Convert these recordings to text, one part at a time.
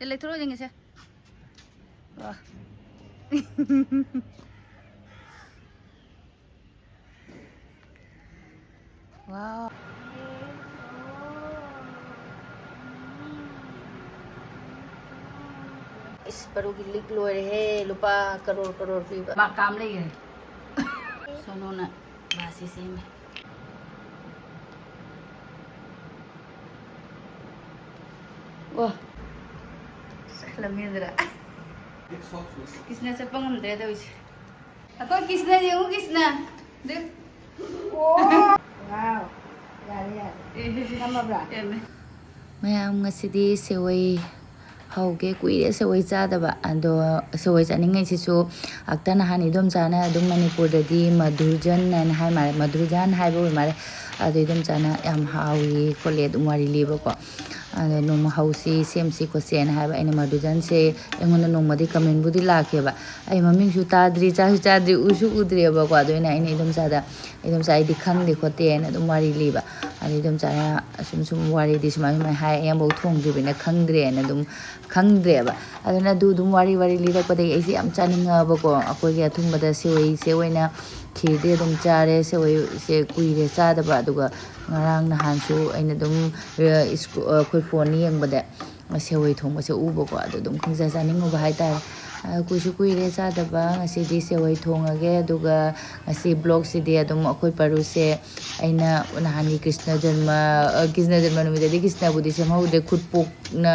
लेथरो जेंगे से वाह वाह इस परू की लिक लोरे है लुपा करोड़ करोड़ की बा काम ले गए सोनू ना बासी से में वाह लमेंद्रा किसने से पंगम दे दो इसे अको किसने देऊ किसने देख वाव यारे यारे नमबरा ma'am ngасidi sewai hauge kuire sewai chadaba ando sewai chaningai sisu aktana hani dom chana adum manipur dadi madhurjan and hai mare madhurjan hai bo mare adu dom chana yam hawi khole dum wari liba ko ado noma hausi semsi ko sen hai ba ene madhurjan se engona noma di comment budi lakhe ba ai maming su tadri cha su tadri usu udri ba ko ado ina ine dom chada idom sai di khang di khote ene dum wari liba adi dom chana sum sum wari di sma mai hai yam bo thong ji bina khangdre ene dum khangdre ba aduna du dum wari wari lira ko dei ai am chaninga ba ko akoi ya thumba da sewai sewaina khide dum chare sewai se kuire cha da ba aduga ngarang na han su aina dum khoi phone ni yang ba da sewai thongba se uba ko adu dum khangja chaninga ba hai ta kuisu kuire cha da ba ngasi di sewai thongage aduga ngasi blog si di adum akoi paru se aina nahani krishna janma numi de krishna budi se mau de khutpok na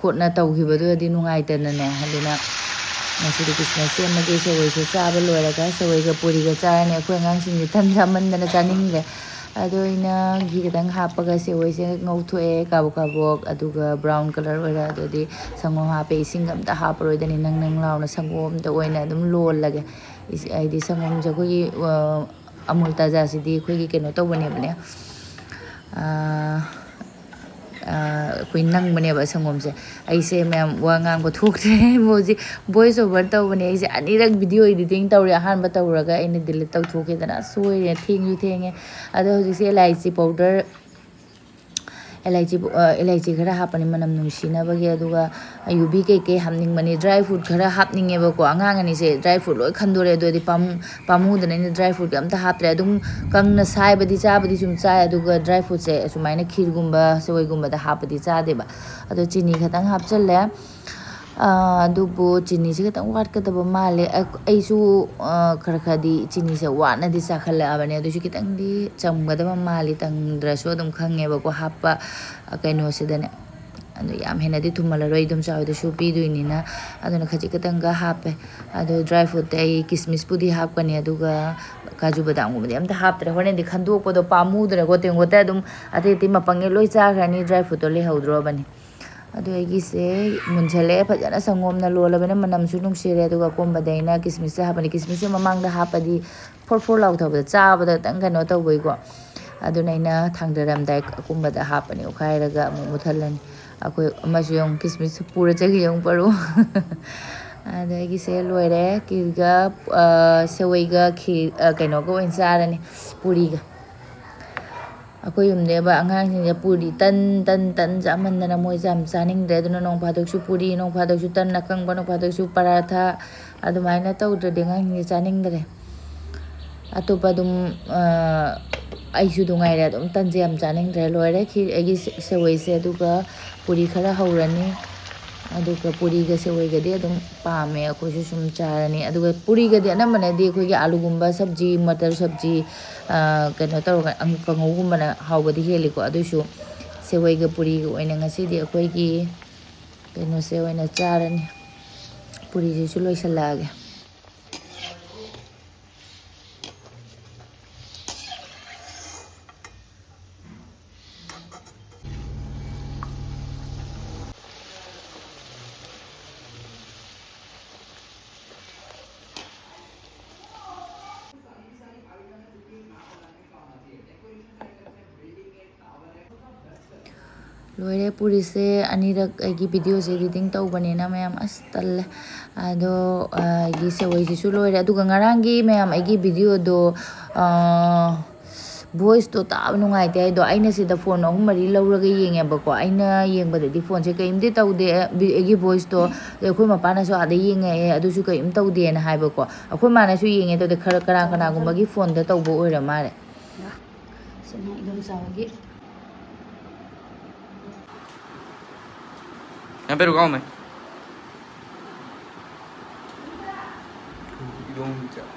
khotna tawhiba do di nungai ta na ne halina ngasi di krishna se mage sewai se cha ba loira ga sewai ga puri ga cha ne akoi ngang sing tham jaman na chaning le ado ina gi gadang hapaga sewai se ngau thoe kabok aduga brown color oira ado di sangom hape singam ta hapro dani nang nang launa sangom da oina dum lol lage ai di sangom ja ko amul taja si di khoi gi keno to bane bane koi nang bane ba sangom se ai se mem wa ngang ko thukre moji voice over to bane ai se anirak video editing tawri ahan ba tawraga ine delete taw thoke dana soi thenge ado hoji se elaichi powder elaichi khara hapani manam numsina bagi aduga ayubi ke hamning mani dry fruit khara hapninge ba ko angang ani se dry fruit loi khandore do di pamu dane ni dry fruit amta hapre adum kangna sai badi cha badi sum cha aduga dry fruit se sumaina khir gumba sewai gumba da hapadi cha de ba ado chini khatang hapchalle adubu chini se khatang wat kadaba male aisu khara khadi chini se wana di sakhalla abane adu kitang di chamgadaba mali tang draso dum khange ba ko happa kaino se dane adu yam hena di thumala roi dum chaw de su pi duini na aduna khaji katang ga hape adu dry fruit ai kismis pudi hapkani aduga kaju badam gumdi amta haptre honen di khandu ko do pamu dre go teng gote dum ati ti mapange loi cha khani dry fruit le haudro bani adu ai se munchale phajana sangom na lola bana manam su nung sire aduga komba daina kismis ha bani kismis mamang da hapadi for law thab cha ba da tang kano to boi ko adu naina thangdaram dai komba da hapani ukhai raga mu muthalan akoi amasu yong kismis pura chagi yong paru adagi se loire kirga sewai ga khi kaino go insarani puri ga akoi yumne ba angang sing puri tan jaman na moi jam chaning de duna nong phadok su puri nong phadok su tan nakang ba nong phadok su paratha adumaina tawdre dengang ni chaning dre atopa dum aisu dungai ra dum tan jam chaning dre loire khi agi sewai se aduga puri khara haurani aduga puri ga sewai ga de dum pame akoi su sum charani aduga puri ga de anamane de khoi ga alu gumba sabji matar sabji kano tawga ang kangau gumba na hawbadi heli ko adusu sewai ga puri ga oina ngasi di akoi gi kano sewai na charani puri je su loisalage loire puri se anirak agi video se editing tawbani na mayam astal ado agi sewai si su loire aduga ngarangi mayam agi video do ꯚꯣꯏꯁꯇꯣ ꯇꯥꯕ ꯅꯨꯡꯉꯥꯏꯇꯦ ꯍꯥꯏꯗꯣ ꯑꯩꯅ ꯁꯤꯗ phone 3-4 ꯂꯧꯔꯒ ꯌꯦꯡꯉꯦꯕꯀꯣ ꯑꯩꯅ ꯌꯦꯡꯕꯗꯗꯤ ꯐꯣꯟꯁꯦ ꯀꯔꯤꯝꯇ ꯇꯧꯗꯦ ꯑꯩꯒꯤ ꯚꯣꯏꯁꯇꯣ ꯑꯩꯈꯣꯏ ꯃꯄꯥꯅꯁꯨ ꯑꯥꯗ ꯌꯦꯡꯉꯛꯑꯦ ꯑꯗꯨꯁꯨ ꯀꯔꯤꯝ ꯇꯧꯗꯦꯅ ꯍꯥꯏꯕꯀꯣ ꯑꯩꯈꯣꯏ ꯃꯥꯅꯁꯨ ꯌꯦꯡꯉꯦ ꯇꯧꯗꯦ ꯀꯅꯥꯒꯨꯝꯕꯒꯤ ꯐꯣꯟꯗ ꯇꯧꯕ ꯑꯣꯏꯔ ꯃꯥꯜꯂꯦ ꯁꯤꯅ ꯏꯗꯣꯝ ꯆꯥꯕꯒꯤ Yang peru kau mai. Idong bicara.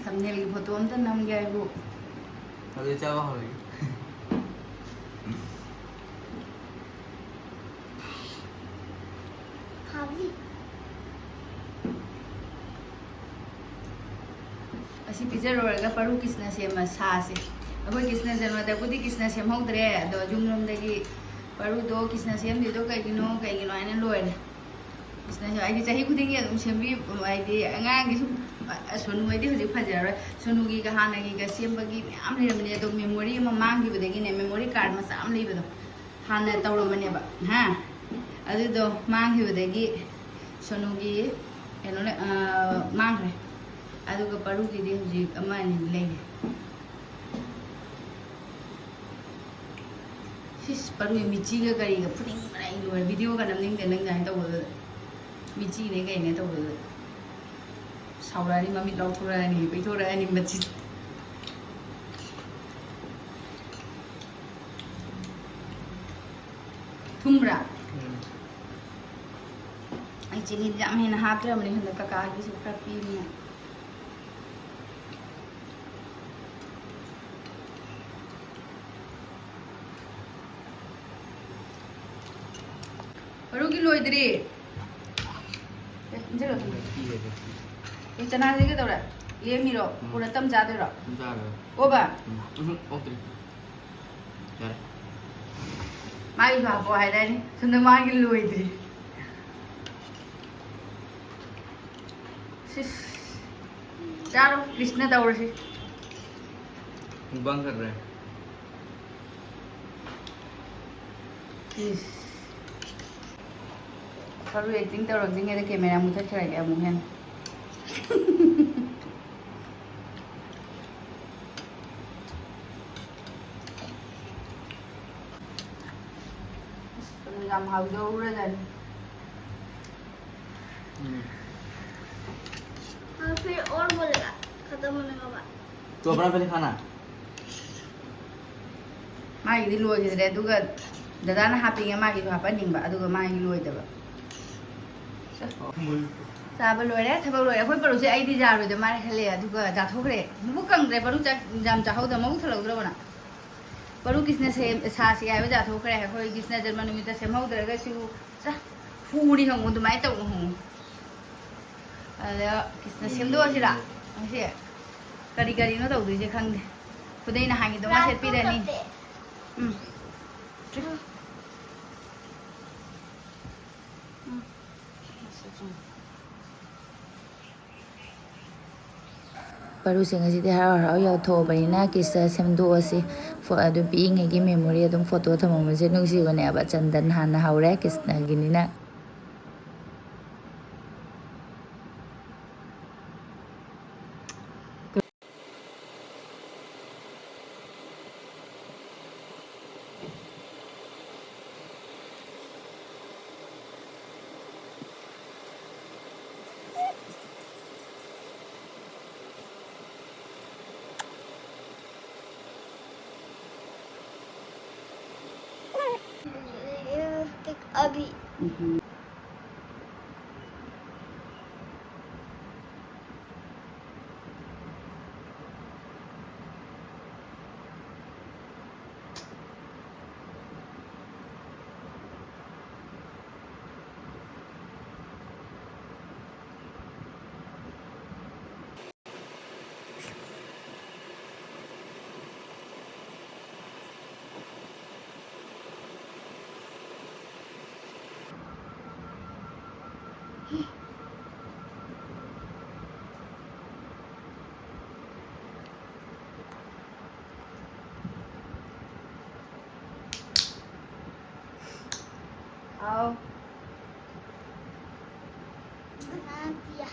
thumbnail photo amta namge aibu Ada cawa hari. Kavi. asi pizza roll ga paru kisna sema sa se akoi kisna janma da kudi kisna sem hogdre do jumrom dagi paru do kisna sem de do kai gino ane loire kisna ai di chahi kuding ya dum sembi ai di angang gi sonu ai di hoji phajara sonu gi ga hana gi ga sem bagi am le mane do memory ma mang gi badagi ne memory card ma sam le bado hana tawro mane ba ha adu do mang gi badagi sonu gi eno le mang re aduga paru ki de hoji ama ni lei sis paru michi ga kari ga puning marai lo video ga namning de nang jai taw michi ne ga ne taw saurari mami law thora ni bai thora ni machi thumra ai chini jam he na hatra mani handa ka ka gi su ka pi ni paru ki loidri jero ये चना से के तोरा ले Miró पूरा तम जा दे रो जा रो ओ बा ओके यार माई बाबो है रे सुन मागी लोइद्री चारो कृष्ण दौड़ से बंद कर रहे हैं Paru acting tau rong jing ada kamera muta cerai ya mungkin. Làm hầu vô ra rồi. हाँ फिर और बोलेगा खत्म होने के बाद तो अपना पहले खाना Mai di luoi gitu deh, duga dadana hapinga mai gitu apa ning ba, duga mai luoi deh ba. Sabar luoi deh, sabar luoi. Aku perlu sih ai di jaru deh mai kali ya, duga jatuh kere. Bukan deh, baru jam jauh deh mau selalu deh mana. Baru kisne se sasi ai jatuh kere, aku kisne Jerman itu se mau deh guys itu, sah, furi hong untuk mai tahu hong. Ada kisne sem dua sih lah, masih. Kari-kari no tahu dia kang deh. Kudai nah hangi dong masih pilih nih. Parusing asidi harau yau tho bani na kisa semdu asi for adu being agi memory adum photo thamama se nungsi bane aba chandan hana haure kisna gini na अभी आओ बना दिया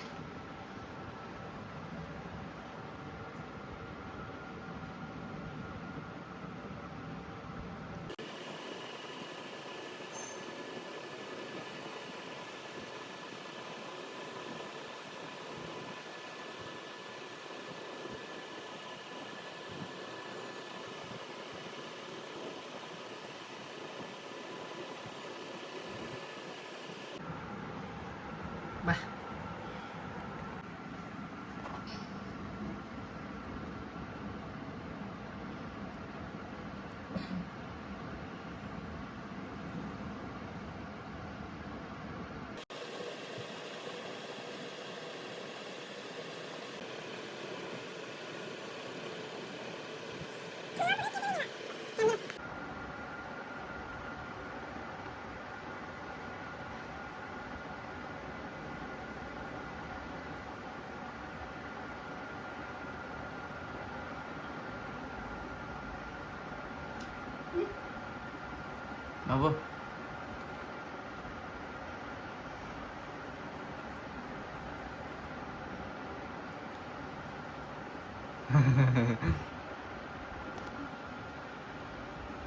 Apa?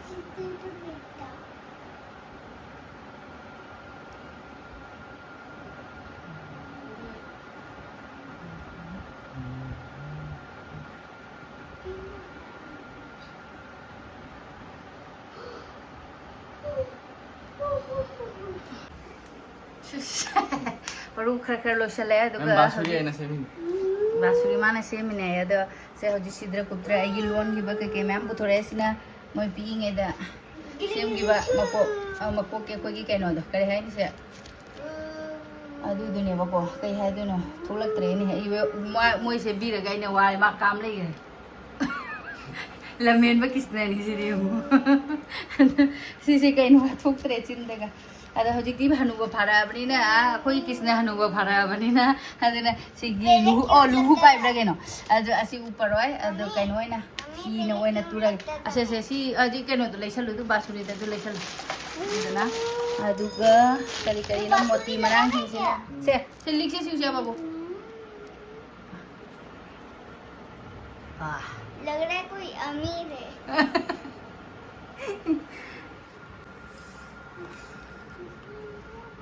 Situ itu beda. Paru khar khar loisale Kan basuri aina semin. basuri mana semine ado se hoji sidra kutra agi loan gi ba ke ma'am puthore sina moi piing eda sem gi ba mako ke ko gi kaino do kare hai ni se adu dune ba ko kai hai du no thulak tre ni hai moi se bi ra gai ne wa ma kam le ge lamen ba kisna ni si ri si kaino thuk tre chin daga ada hojikti hanuba phara bani na koi kisna hanuba phara bani na adena sigi luhu pai brage no ado asi upar oi ado kaino oi na hi no oi na tura ase se si aji kaino to leisalu tu basuri da tu leisalu adena aduga kari kari na moti marang hi se lik se siu sia babu ah लग रहा है कोई अमीर है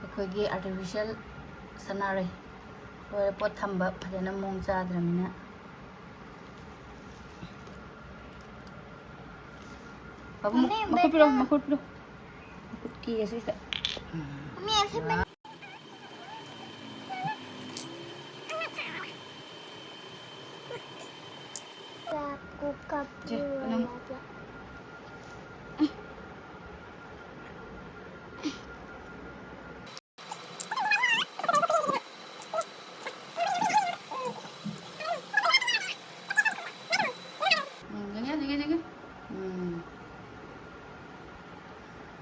ꯑꯩꯈꯣꯏꯒꯤ artificial ꯁꯅꯥꯔꯩ ꯂꯣꯏꯔꯦ ꯄꯣꯠ ꯊꯝꯕ ꯐꯖꯅ ꯃꯑꯣꯡ ꯆꯥꯗ꯭ꯔꯕꯅꯤꯅ बाबू मखुद पिरो मखुद की ऐसे हमें ऐसे बन आपको कब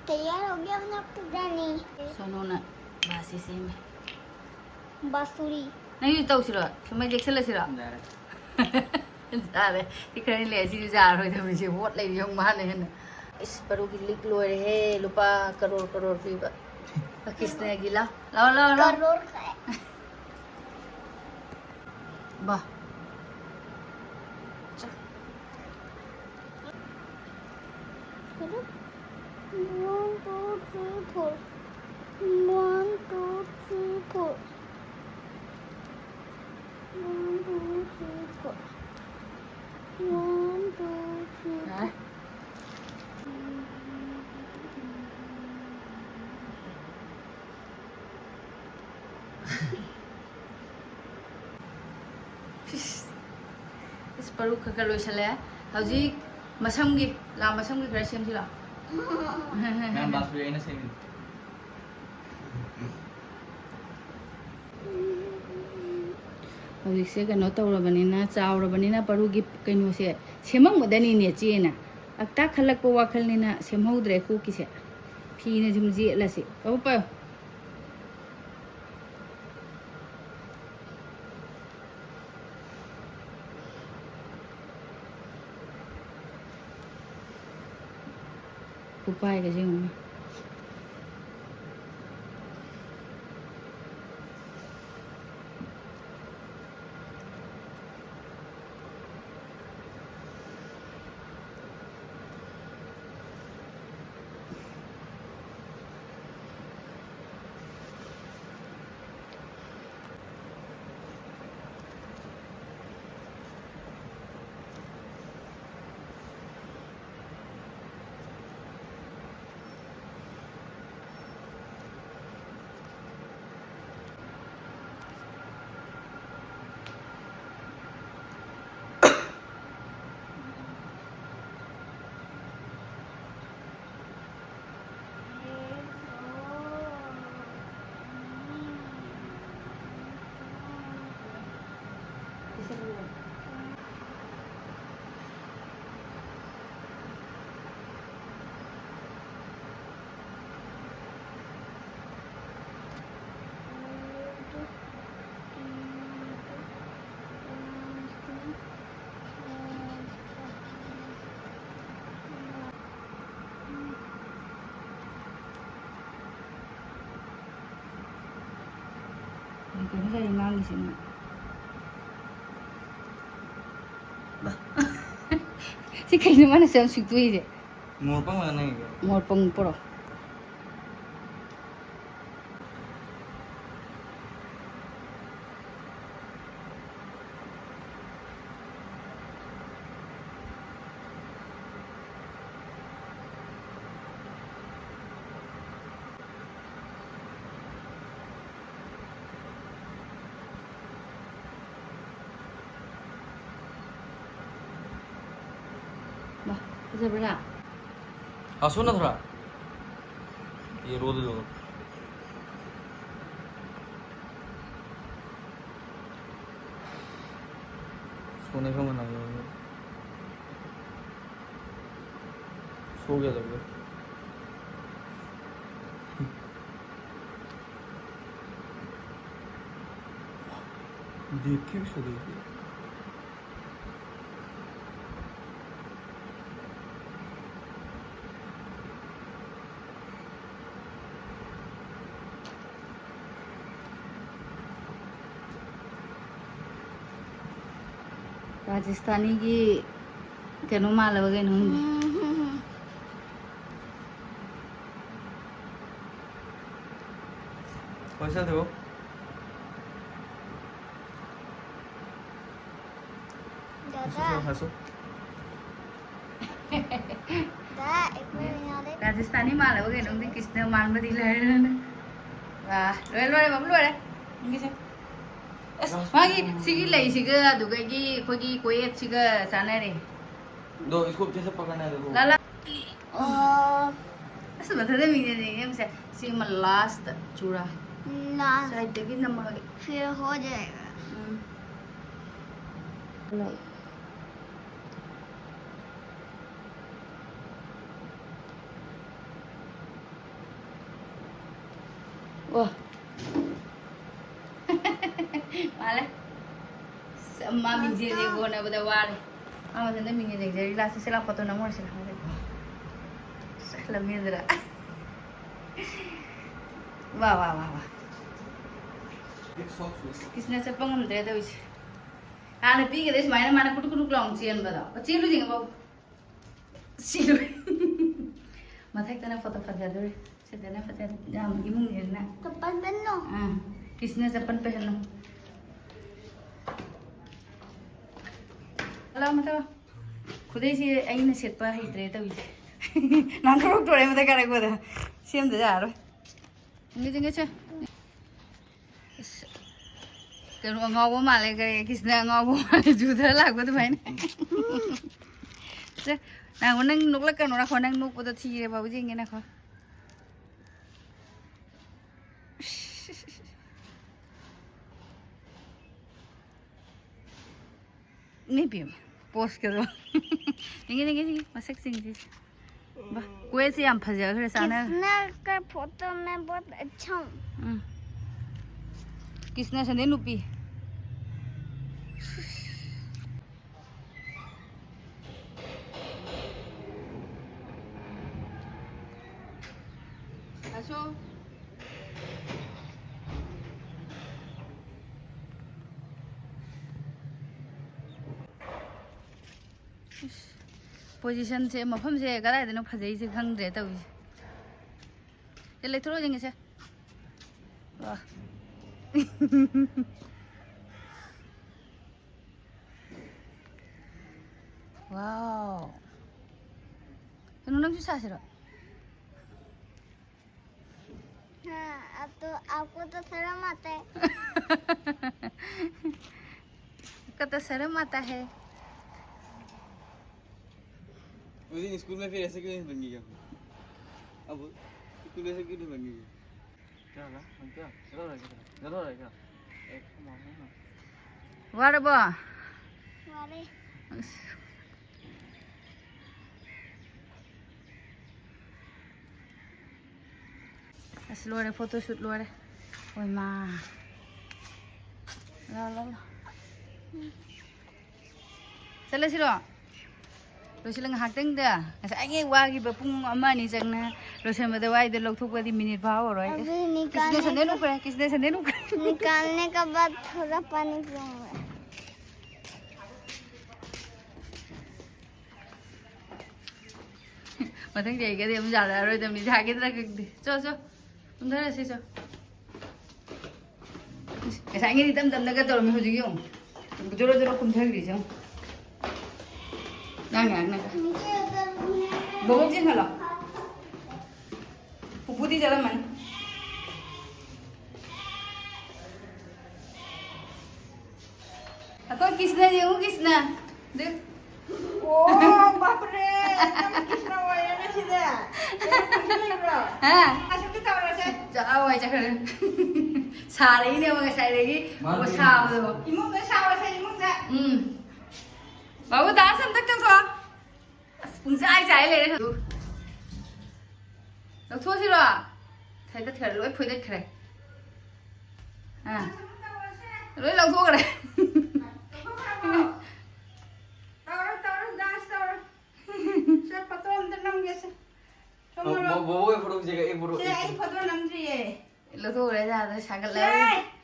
तैयार हो गया अपना पुरानी सोनू ना बासी से में बांसुरी नहीं तो सिरो समय देख चले सिरो अरे इकरे ले जी जा रहे थे मुझे वोट ले लियो माने है ना इस परो की लिख लो रहे लुपा करोड़ करोड़ की किसने गिला लाओ लाओ लाओ करोड़ का है वाह One, two, three, four. 1, 2, 3, 4. 1, 2, 3, 4. 1, 2, 3, 4. इस परू खकर लोइसले हौजी मसमगी ला मसमगी खरा सेमसि ला Kan basuri aina semin. हौजिसे कनो तौरबनिना चावरबनिना परूगी कइनोसे सेमंगदनी चेना अक्ता खलक वाखलनिना सेमहौद्रे कुकिसे फीने जुम जेलसे ओ पायो Kupai cái gì mà ngangisina. Si kayo naman na siyang sugtuwi je. More pang mana ini? Mor pang poro. Bah, bisa berak. हाँ सुन ना थोड़ा ये रो दे दो सोने का मन आ गया सो गया था वो देख के भी सो गई थी राजस्थानी की तेनो माल वगैरह नहीं पैसा दो दादा हंसो दादा एक मिनट यहाँ देख राजस्थानी माल वगैरह नहीं किसने माल में दिला है ना वाह लोए लोए बम लोए इंगे से मागी सिगी ले सिगा दुगैगी कोगी कोई सिगा साने रे दो इसको जैसे पकड़ना है देखो लाला और ऐसे बता दे मिले नहीं हम से सिमा लास्ट चूड़ा लास्ट शायद देखी नंबर फिर हो जाएगा वाह माले sama minjir dia guna pada wale ama tanda minjir dia jadi lasi sila foto nomor sila sila minjir wah wah wah wah एक सॉक्स किसने से पंगम दे दो इसे आने पी के देश मायने माने कुटु कुटु क्लाउं चियन बताओ चियलु जिंग बाबू चियलु माथे तना फोटो फट जा दो सेतना फट जाम की मुंगे ना चप्पल पहन लो हां किसने चप्पल पहनो Hello, mata. Kudai si aina set pa hitre ta wi. Nang ko tore mata kara ko da. Sim da jaro. Ngi jinga cha. Cái nó ngau quá mà lại cái này ngau quá mà chú thế là của tôi phải này. Nào con đang núp là cái nó còn đang núp của tôi thì vào cái gì nghe nào không? नहीं पियो post करो नहीं मसक सिंह जी कोई से हम फंस गए फिर साना किसने का फोटो में बहुत अच्छा हूँ किसने संदे नुपी असो पोजीशन से मफम से कदाई देनो फजई से खंगरे तब चले थोड़ा देंगे से वाह वाओ तो नूनम जी सासरा हाँ अब तो आपको तो शर्म आता है कत शर्म आता है उस दिन स्कूल में फिर ऐसे क्यों नहीं बन गया अब स्कूल ऐसे क्यों नहीं बन गया क्या ना क्या चलो रहेगा एक मारना वारे बा वाले as luar foto shoot luar oi ma la la la sale silo loisileng hakteng da ngasai nge wagi ba pung ama ni changna loisan ba da wai da lokthok ba di minute ba ho roi अभी kisne sande nu pre kisne sande nu निकालने के बाद थोड़ा पानी पीऊंगा mathang jai ga dem ja ra roi da mi ja ge da ke cho cho undar se cho ngasai nge tam tam da ga tor mi ho ji yo joro joro kum thang ri cho nang nang nang नीचे उतरने बहुत दिन हला बुद्धि जरा मन अको किसने देऊ किसना देख ओ बाप रे एकदम कृष्ण वया ना सीधा हां असं की चावला से जाओ आई चकर सारे ने मग सारे वो साव दो इमो का सावा से इमो जा बाबू दास हम तक तो पुंजाई जाय ले रे तू 너 토시라 살다 털 로이 포이데 그래 아 로이 랑토 그래 तावर डांस तावर से पतो हम तो नम गेसे बोबो के फोटो खींचेगा एक फोटो से आई फोटो नम दिए 랑토 그래 자 사갈 래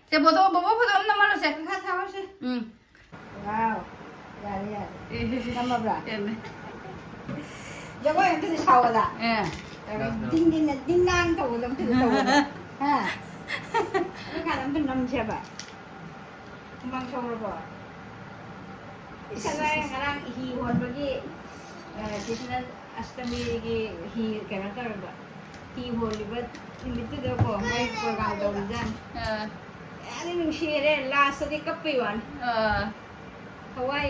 제 보도 보도 없는 말로 세 खा थावर से वाओ यार यार नम बरा 예 जब हम तो सावला 예 ding ding ding nang to lam to to ha cái cả lam bên năm xe ba mang sâu rồi bỏ cái này ngarang hi hon bagi kisna astami gi hi kana tar ba hi hon libat limit to ko mai program do jan ani nu share last di kapi wan hawai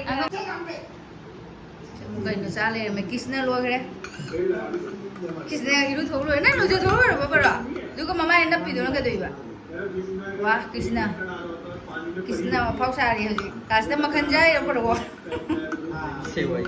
cái nó xa lên mày kiss nó luôn cái đấy kiss này ilu thấu rồi nè nó chưa thấu rồi bà bà rồi có mama end up video nó cái gì vậy wah kiss nào phao xa đi rồi cả sẽ mà khăn dây rồi bà rồi sevai